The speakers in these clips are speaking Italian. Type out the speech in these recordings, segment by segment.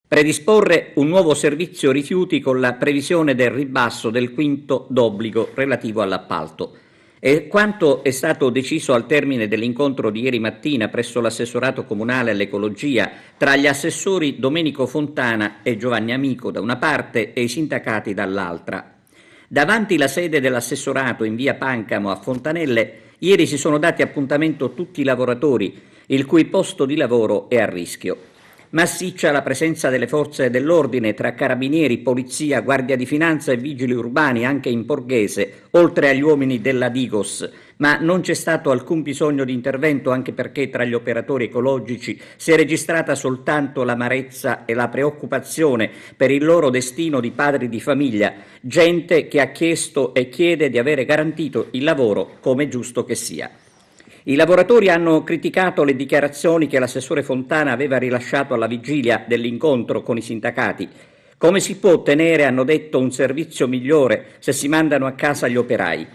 Predisporre un nuovo servizio rifiuti con la previsione del ribasso del quinto d'obbligo relativo all'appalto. E quanto è stato deciso al termine dell'incontro di ieri mattina presso l'assessorato comunale all'ecologia tra gli assessori Domenico Fontana e Giovanni Amico da una parte e i sindacati dall'altra. Davanti la sede dell'assessorato in via Pancamo a Fontanelle, ieri si sono dati appuntamento tutti i lavoratori, il cui posto di lavoro è a rischio. Massiccia la presenza delle forze dell'ordine tra carabinieri, polizia, guardia di finanza e vigili urbani anche in Borghese, oltre agli uomini della Digos, ma non c'è stato alcun bisogno di intervento anche perché tra gli operatori ecologici si è registrata soltanto l'amarezza e la preoccupazione per il loro destino di padri di famiglia, gente che ha chiesto e chiede di avere garantito il lavoro come giusto che sia. I lavoratori hanno criticato le dichiarazioni che l'assessore Fontana aveva rilasciato alla vigilia dell'incontro con i sindacati. Come si può ottenere, hanno detto, un servizio migliore se si mandano a casa gli operai?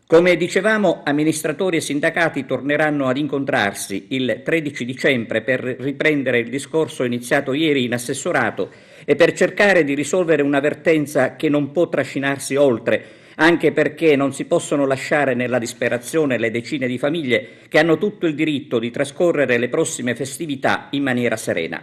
Come dicevamo, amministratori e sindacati torneranno ad incontrarsi il 13 dicembre per riprendere il discorso iniziato ieri in assessorato e per cercare di risolvere una vertenza che non può trascinarsi oltre, anche perché non si possono lasciare nella disperazione le decine di famiglie che hanno tutto il diritto di trascorrere le prossime festività in maniera serena.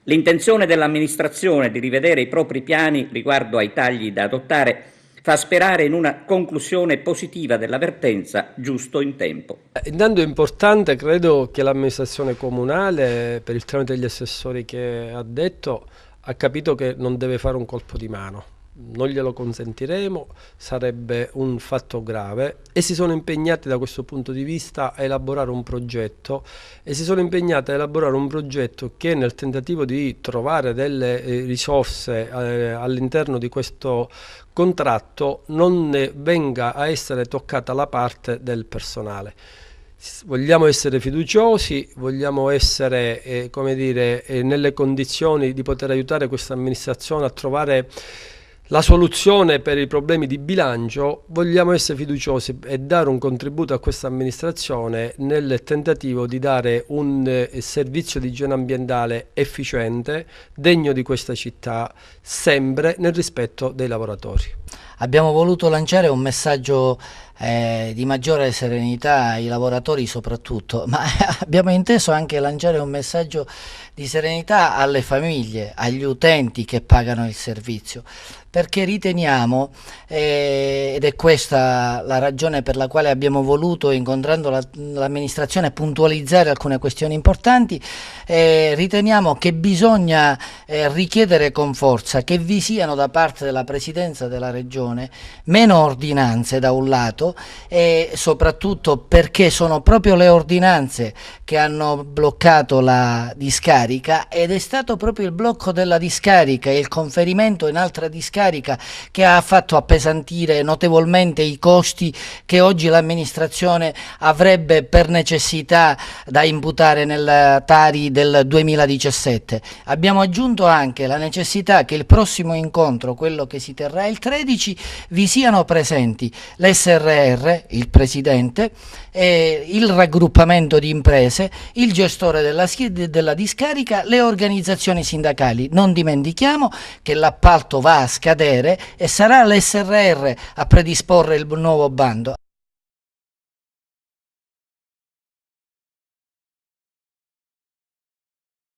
L'intenzione dell'amministrazione di rivedere i propri piani riguardo ai tagli da adottare fa sperare in una conclusione positiva della vertenza giusto in tempo. Intanto è importante, credo che l'amministrazione comunale, per il tramite degli assessori che ha detto, ha capito che non deve fare un colpo di mano. Non glielo consentiremo, sarebbe un fatto grave, e si sono impegnati da questo punto di vista a elaborare un progetto che, nel tentativo di trovare delle risorse all'interno di questo contratto, non ne venga a essere toccata la parte del personale. Vogliamo essere fiduciosi, vogliamo essere nelle condizioni di poter aiutare questa amministrazione a trovare la soluzione per i problemi di bilancio. Vogliamo essere fiduciosi e dare un contributo a questa amministrazione nel tentativo di dare un servizio di igiene ambientale efficiente, degno di questa città, sempre nel rispetto dei lavoratori. Abbiamo voluto lanciare un messaggio di maggiore serenità ai lavoratori soprattutto, ma abbiamo inteso anche lanciare un messaggio di serenità alle famiglie, agli utenti che pagano il servizio, perché riteniamo, ed è questa la ragione per la quale abbiamo voluto, incontrando l'amministrazione, puntualizzare alcune questioni importanti, riteniamo che bisogna richiedere con forza che vi siano da parte della Presidenza della Regione meno ordinanze da un lato, e soprattutto perché sono proprio le ordinanze che hanno bloccato la discarica, ed è stato proprio il blocco della discarica e il conferimento in altra discarica che ha fatto appesantire notevolmente i costi che oggi l'amministrazione avrebbe per necessità da imputare nel Tari del 2017. Abbiamo aggiunto anche la necessità che il prossimo incontro, quello che si terrà il 13, vi siano presenti l'SRR, il presidente, il raggruppamento di imprese, il gestore della discarica, le organizzazioni sindacali. Non dimentichiamo che l'appalto va a scadere e sarà l'SRR a predisporre il nuovo bando.